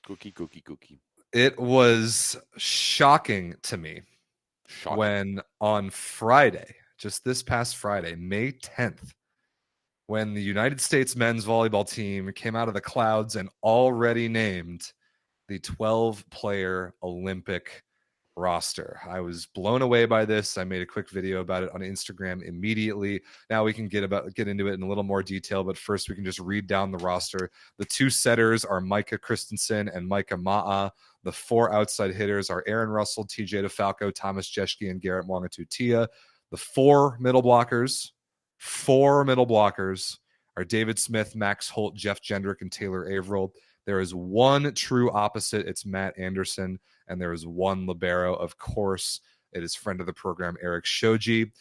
Cookie. It was shocking to me when on Friday, just this past Friday, May 10th, when the United States men's volleyball team came out of the clouds and already named the 12-player Olympic roster. I was blown away by this. I made a quick video about it on Instagram immediately. Now we can get into it in a little more detail, but first we can just read down the roster. The two setters are Micah Christensen and Micah Ma'a. The four outside hitters are Aaron Russell, TJ DeFalco, Thomas Jeschke, and Garrett Mwangatutia. The four middle blockers are David Smith, Max Holt, Jeff Jendrick, and Taylor Averill. There is one true opposite. It's Matt Anderson. And there is one libero. Of course, it is friend of the program, Eric Shoji.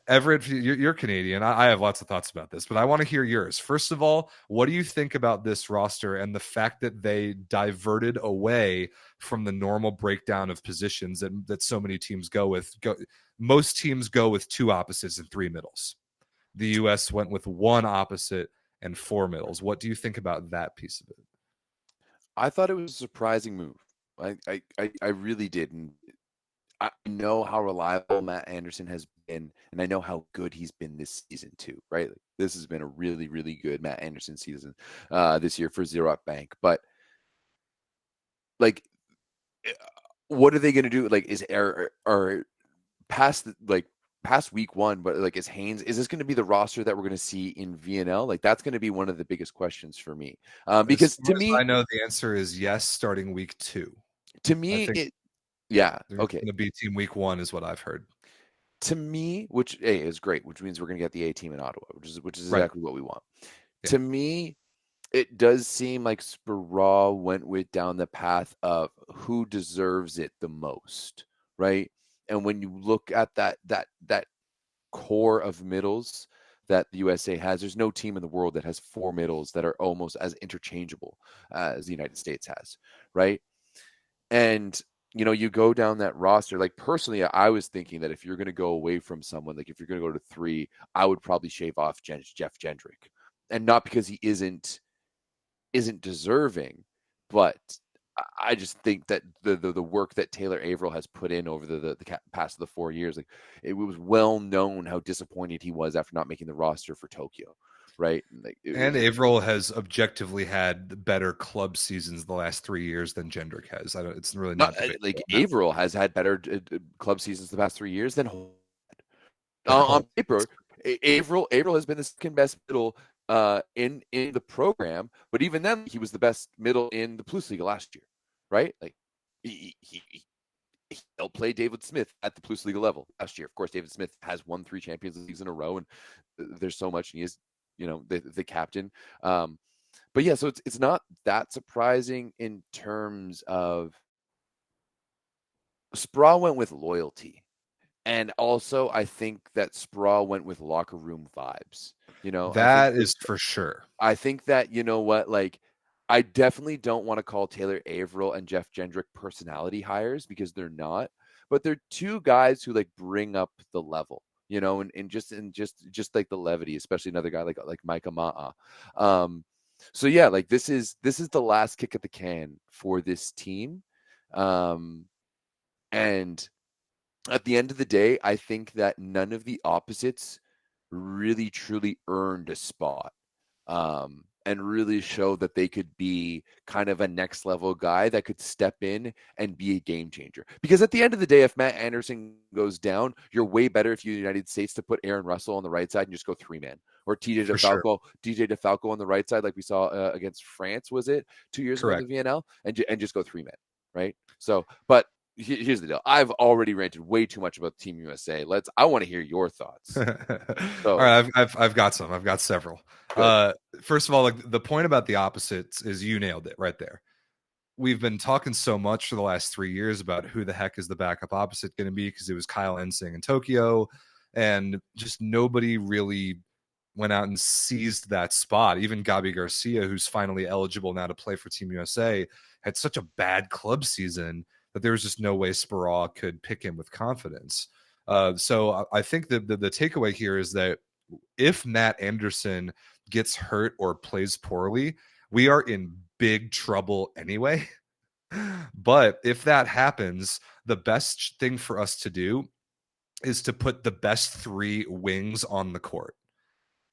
Everett, you're Canadian. I have lots of thoughts about this, but I want to hear yours. First of all, what do you think about this roster and the fact that they diverted away from the normal breakdown of positions that so many teams go with? Most teams go with two opposites and three middles. The U.S. went with one opposite and four middles. What do you think about that piece of it? I thought it was a surprising move. I really did. And I know how reliable Matt Anderson has been, and I know how good he's been this season too, right? Like, this has been a really, really good Matt Anderson season this year for Zero Up Bank. But like, what are they going to do? Like, are past week one, but like, is this going to be the roster that we're going to see in VNL? Like, that's going to be one of the biggest questions for me. Because to me, I know the answer is yes, starting week 2. To me, yeah, okay. Going to be team week 1 is what I've heard. To me, which is great, which means we're going to get the A team in Ottawa, which is exactly what we want. Yeah. To me, it does seem like Sparrow went down the path of who deserves it the most, right? And when you look at that core of middles that the USA has, there's no team in the world that has 4 middles that are almost as interchangeable as the United States has, right? And you go down that roster. Like, personally, I was thinking that if you're going to go away from someone, like if you're going to go to 3, I would probably shave off Jeff Jendrick, and not because he isn't deserving, but I just think that the work that Taylor Averill has put in over the past of the 4 years, like, it was well known how disappointed he was after not making the roster for Tokyo, right? Like, and Averill has objectively had better club seasons the last 3 years than Jendrick has. It's really not like Averill has had better club seasons the past 3 years than on paper. Averill has been the second best middle in the program, but even then he was the best middle in the Plus Liga last year, right? Like, he outplayed David Smith at the Plus Liga level last year. Of course, David Smith has won 3 Champions Leagues in a row, and there's so much, and he is the captain. But yeah, so it's not that surprising in terms of Sproul went with loyalty. And also, I think that Sproul went with locker room vibes. That is for sure. I think that, like, I definitely don't want to call Taylor Averill and Jeff Jendrick personality hires, because they're not. But they're two guys who, like, bring up the level, and just like the levity, especially another guy like Micah Ma'a. So yeah, like, this is the last kick at the can for this team. And at the end of the day, I think that none of the opposites really truly earned a spot, and really show that they could be kind of a next level guy that could step in and be a game changer. Because at the end of the day, if Matt Anderson goes down, you're way better if you're the United States to put Aaron Russell on the right side and just go 3-man, or DJ DeFalco on the right side, like we saw against France, was it 2 years ago in the VNL, and just go 3-man, right? So, but here's the deal. I've already ranted way too much about Team USA. I want to hear your thoughts. All right, I've got some. I've got several. First of all, like, the point about the opposites is you nailed it right there. We've been talking so much for the last 3 years about who the heck is the backup opposite going to be, because it was Kyle Ensing in Tokyo, and just nobody really went out and seized that spot. Even Gabi Garcia, who's finally eligible now to play for Team USA, had such a bad club season that there was just no way Sparrow could pick him with confidence. So I think the takeaway here is that if Matt Anderson gets hurt or plays poorly, we are in big trouble anyway. But if that happens, the best thing for us to do is to put the best 3 wings on the court.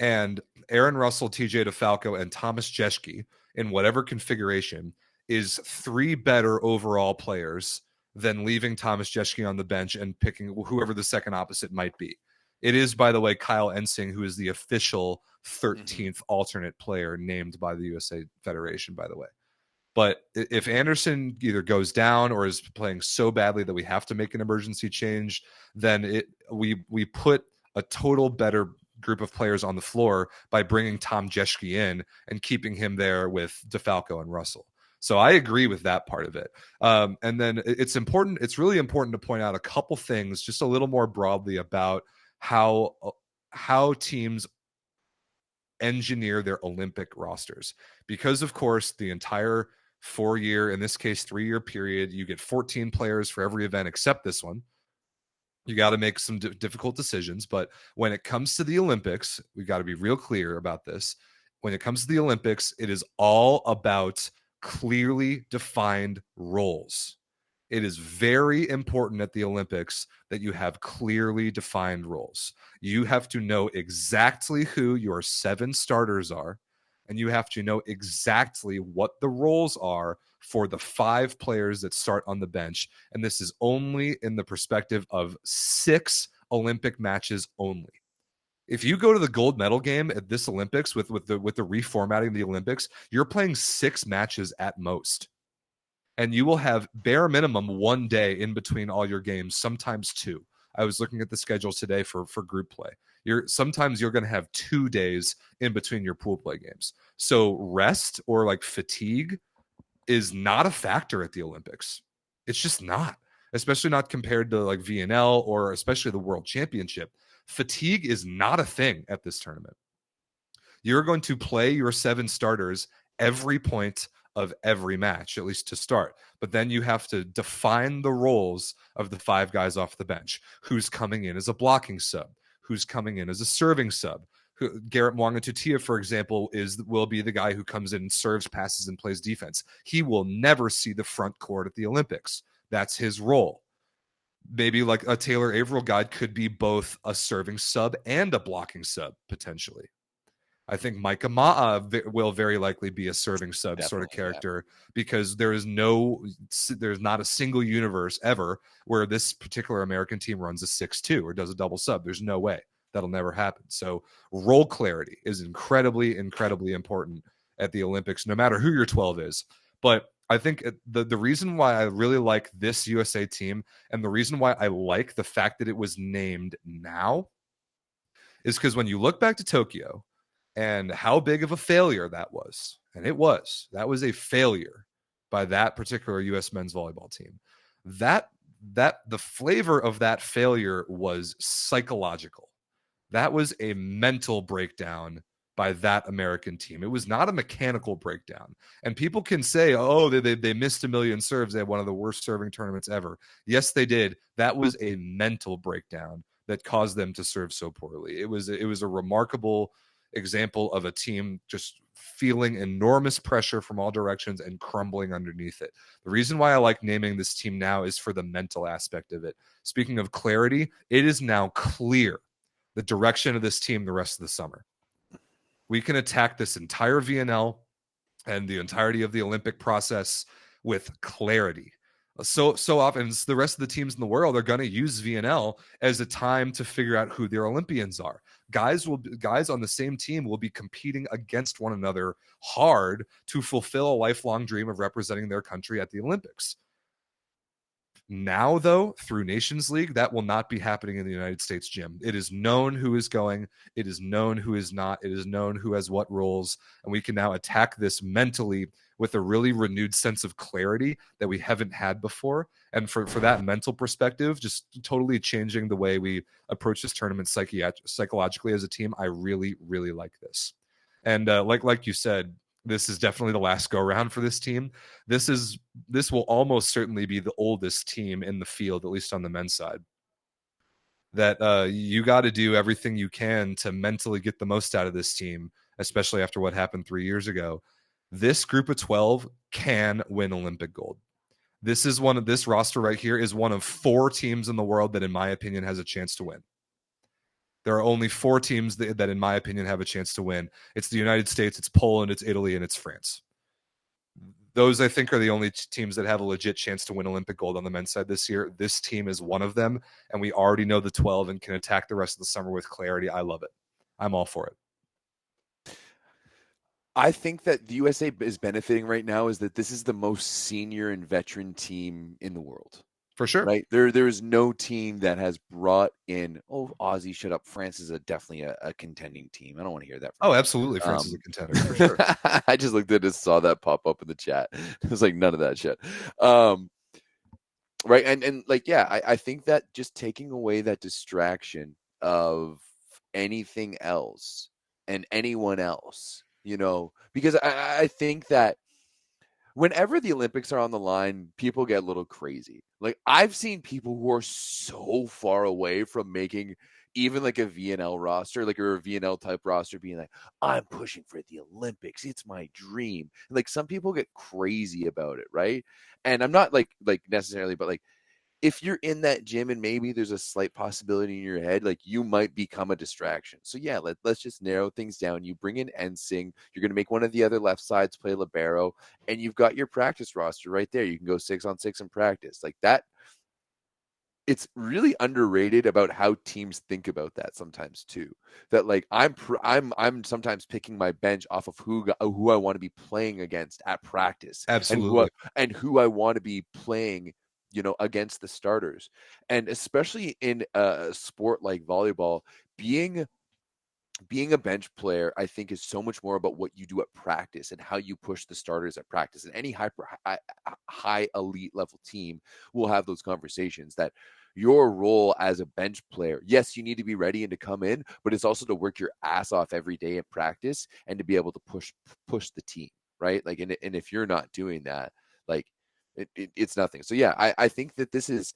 And Aaron Russell, TJ DeFalco, and Thomas Jeschke, in whatever configuration, is 3 better overall players than leaving Thomas Jeschke on the bench and picking whoever the second opposite might be. It is, by the way, Kyle Ensing, who is the official 13th alternate player named by the USA Federation, by the way. But if Anderson either goes down or is playing so badly that we have to make an emergency change, then we put a total better group of players on the floor by bringing Tom Jeschke in and keeping him there with DeFalco and Russell. So I agree with that part of it. And then it's really important to point out a couple things just a little more broadly about how teams engineer their Olympic rosters. Because, of course, the entire 4-year, in this case 3-year period, you get 14 players for every event except this one. You got to make some difficult decisions. But when it comes to the Olympics, we got to be real clear about this. When it comes to the Olympics, it is all about clearly defined roles. It is very important at the Olympics that you have clearly defined roles. You have to know exactly who your 7 starters are, and you have to know exactly what the roles are for the 5 players that start on the bench. And this is only in the perspective of 6 Olympic matches only. If you go to the gold medal game at this Olympics with the reformatting of the Olympics, you're playing 6 matches at most. And you will have bare minimum 1 day in between all your games, sometimes 2. I was looking at the schedule today for group play. Sometimes you're going to have 2 days in between your pool play games. So rest or like fatigue is not a factor at the Olympics. It's just not, especially not compared to like VNL or especially the World Championship. Fatigue is not a thing at this tournament. You're going to play your 7 starters every point of every match, at least to start. But then you have to define the roles of the 5 guys off the bench. Who's coming in as a blocking sub? Who's coming in as a serving sub? Garrett Mwanga-Tutia, for example, will be the guy who comes in and serves, passes, and plays defense. He will never see the front court at the Olympics. That's his role. Maybe like a Taylor Averill guy could be both a serving sub and a blocking sub, potentially. I think Micah Ma'a will very likely be a serving sub Definitely, sort of character because there's not a single universe ever where this particular American team runs a 6-2 or does a double sub. There's no way. That'll never happen. So role clarity is incredibly, incredibly important at the Olympics, no matter who your 12 is. But I think the reason why I really like this USA team and the reason why I like the fact that it was named now is because when you look back to Tokyo, and how big of a failure that was. And that was a failure by that particular U.S. men's volleyball team. That the flavor of that failure was psychological. That was a mental breakdown by that American team. It was not a mechanical breakdown. And people can say, oh, they missed a million serves. They had one of the worst serving tournaments ever. Yes, they did. That was a mental breakdown that caused them to serve so poorly. It was a remarkable example of a team just feeling enormous pressure from all directions and crumbling underneath it. The reason why I like naming this team now is for the mental aspect of it. Speaking of clarity, it is now clear the direction of this team the rest of the summer. We can attack this entire VNL and the entirety of the Olympic process with clarity. So often the rest of the teams in the world are going to use VNL as a time to figure out who their Olympians are. Guys on the same team will be competing against one another hard to fulfill a lifelong dream of representing their country at the Olympics. Now, though, through Nations League, that will not be happening in the United States gym. It is known who is going. It is known who is not. It is known who has what roles. And we can now attack this mentally with a really renewed sense of clarity that we haven't had before. And for that mental perspective, just totally changing the way we approach this tournament psychologically as a team, I really, really like this. And like you said, this is definitely the last go round for this team. This will almost certainly be the oldest team in the field, at least on the men's side. That you got to do everything you can to mentally get the most out of this team, especially after what happened 3 years ago. This group of 12 can win Olympic gold. This roster right here is one of 4 teams in the world that, in my opinion, has a chance to win. There are only 4 teams that, in my opinion, have a chance to win. It's the United States, it's Poland, it's Italy, and it's France. Those, I think, are the only teams that have a legit chance to win Olympic gold on the men's side this year. This team is one of them, and we already know the 12 and can attack the rest of the summer with clarity. I love it. I'm all for it. I think that the USA is benefiting right now is that this is the most senior and veteran team in the world. For sure. Right? There is no team that has brought in, Aussie, shut up. France is definitely a contending team. I don't want to hear that from you. Absolutely. France is a contender, for sure. I just looked at it, saw that pop up in the chat. It was like, none of that shit. Right. And like, yeah, I think that just taking away that distraction of anything else and anyone else, because I think that whenever the Olympics are on the line, people get a little crazy. Like, I've seen people who are so far away from making even like a VNL roster, like, or a VNL type roster, being like, I'm pushing for the Olympics. It's my dream. And like, some people get crazy about it, right? And I'm not like necessarily, but like, if you're in that gym and maybe there's a slight possibility in your head, like, you might become a distraction. So yeah, let's just narrow things down. You bring in Ensing, you're going to make one of the other left sides play libero, and you've got your practice roster right there. You can go 6-on-6 in practice like that. It's really underrated about how teams think about that sometimes too. That like, I'm sometimes picking my bench off of who I want to be playing against at practice. Absolutely. And who I want to be playing, against the starters. And especially in a sport like volleyball, being a bench player, I think, is so much more about what you do at practice and how you push the starters at practice. And any high elite level team will have those conversations that your role as a bench player, yes, you need to be ready and to come in, but it's also to work your ass off every day in practice and to be able to push the team, right? Like, and if you're not doing that, like, it's nothing. So yeah, I think that this is,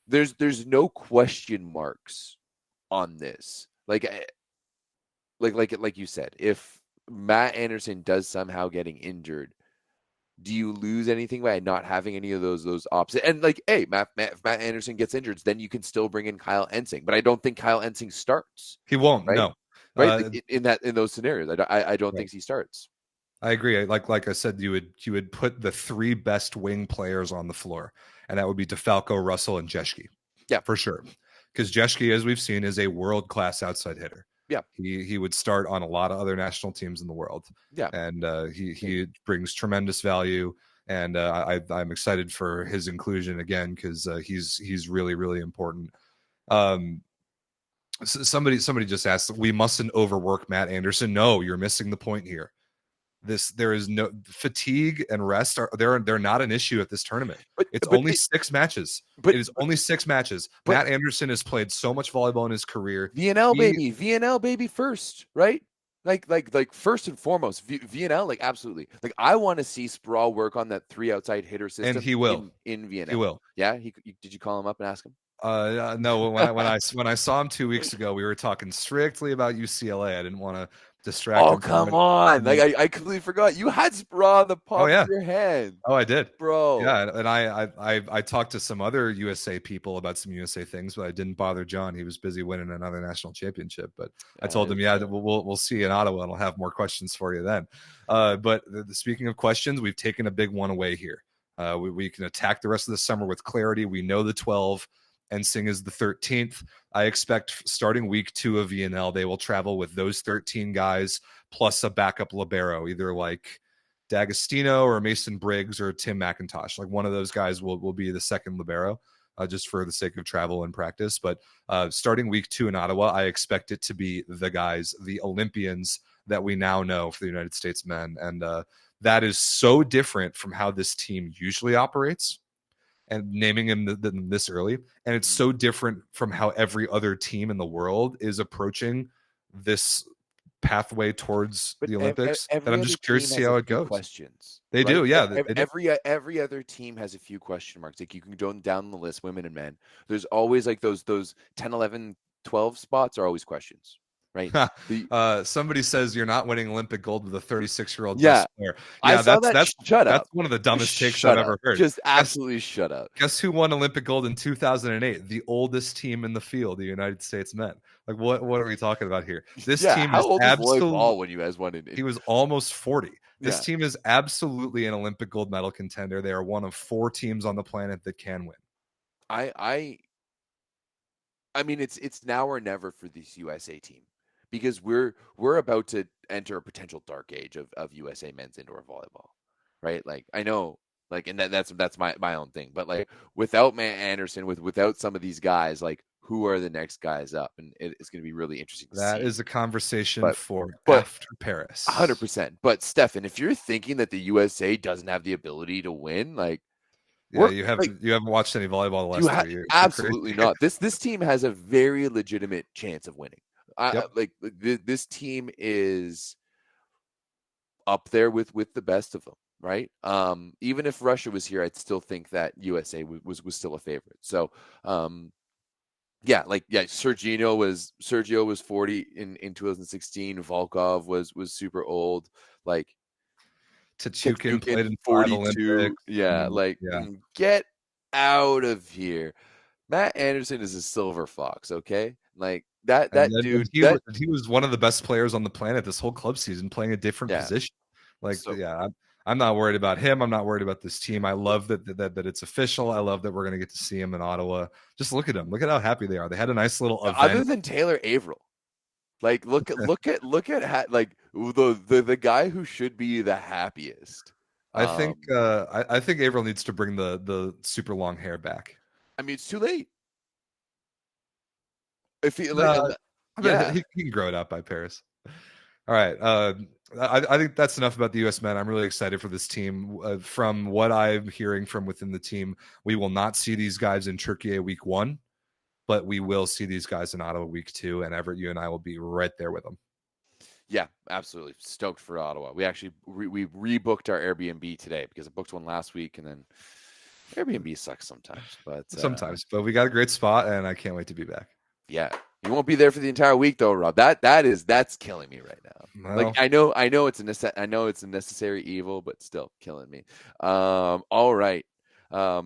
there's no question marks on this. Like you said, if Matt Anderson does somehow getting injured, do you lose anything by not having any of those options? And like, hey, if Matt Anderson gets injured, then you can still bring in Kyle Ensing. But I don't think Kyle Ensing starts. He won't. Right? No. Right. In those scenarios, I don't think he starts. I agree. Like I said, you would put the 3 best wing players on the floor, and that would be DeFalco, Russell, and Jeschke. Yeah, for sure. Because Jeschke, as we've seen, is a world-class outside hitter. Yeah, he would start on a lot of other national teams in the world. Yeah, and he brings tremendous value, and I'm excited for his inclusion again because he's really, really important. Somebody just asked, we mustn't overwork Matt Anderson. No, you're missing the point here. There is no fatigue and rest they're not an issue at this tournament. It's only 6 matches. It is only 6 matches. Matt Anderson has played so much volleyball in his career. VNL baby first, right? Like first and foremost, VNL, like, absolutely. Like, I want to see Sprawl work on that 3 outside hitter system, and he will in VNL. He will. Yeah, did you call him up and ask him? No. When I saw him 2 weeks ago, we were talking strictly about UCLA. I didn't want to distract him. Oh, come on. Like, I completely forgot. You had Spraw on the palm of your hand. Oh, I did. Bro. Yeah, and I talked to some other USA people about some USA things, but I didn't bother John. He was busy winning another national championship. But I told him, we'll see you in Ottawa, and I'll have more questions for you then. But speaking of questions, we've taken a big one away here. We can attack the rest of the summer with clarity. We know the 12. Ensing is the 13th. I expect starting week 2 of VNL, they will travel with those 13 guys plus a backup libero, either like D'Agostino or Mason Briggs or Tim McIntosh. Like, one of those guys will be the second libero, just for the sake of travel and practice. But starting week 2 in Ottawa, I expect it to be the guys, the Olympians that we now know for the United States men. And that is so different from how this team usually operates, and naming him this early. And it's so different from how every other team in the world is approaching this pathway towards the Olympics. And I'm just curious to see how it goes. Questions. They right? do. Yeah. Every other team has a few question marks. Like, you can go down the list, women and men. There's always like those 10, 11, 12 spots are always questions. right? Somebody says you're not winning Olympic gold with a 36-year-old Yeah, best player. I Yeah, saw that's that. that's Shut that's up. one of the dumbest takes I've Shut ever up. heard. Just absolutely shut up. Guess who won Olympic gold in 2008? The oldest team in the field, the United States men. Like, what are we talking about here? This Yeah, team how is old was absolutely. volleyball when you guys won it? He was almost 40. This Yeah, team is absolutely an Olympic gold medal contender. They are one of 4 teams on the planet that can win. I I mean, it's now or never for this USA team because we're about to enter a potential dark age of USA men's indoor volleyball, right? Like I know, like, and that's my own thing, but like without Matt Anderson, without some of these guys, like who are the next guys up, and it's going to be really interesting to That see. is a conversation But for but after Paris. 100%. But Stefan, if you're thinking that the USA doesn't have the ability to win, like Yeah, we're like you haven't watched any volleyball the last 3 years. You're crazy. absolutely not. This team has a very legitimate chance of winning. Yep. Like this team is up there with the best of them, right? Even if Russia was here, I'd still think that USA was still a favorite. So, Sergio was 40 in 2016. Volkov was super old. Like Tachukin played Teknukin in 5 42. Olympics. Yeah, like Yeah. get out of here. Matt Anderson is a silver fox, okay? Like that dude that He was one of the best players on the planet this whole club season, playing a different yeah. position. Like, So yeah, I'm not worried about him. I'm not worried about this team. I love that it's official. I love that we're gonna get to see him in Ottawa. Just look at them. Look at how happy they are. They had a nice little other event. than Taylor Averill, like like the guy who should be the happiest. I think Averill needs to bring the super long hair back. I mean, it's too late. If he, like, No, I mean, yeah, he can grow it out by Paris. All right. I think that's enough about the U.S. men. I'm really excited for this team. From what I'm hearing from within the team, we will not see these guys in Turkey week 1, but we will see these guys in Ottawa week 2. And Everett, you and I will be right there with them. yeah, absolutely stoked for Ottawa. We actually we rebooked our Airbnb today because I booked one last week, and then Airbnb sucks sometimes, but we got a great spot, and I can't wait to be back. Yeah, you won't be there for the entire week though, Rob. That's killing me right now. Well, like I know it's a necessary evil, but still killing me. All right.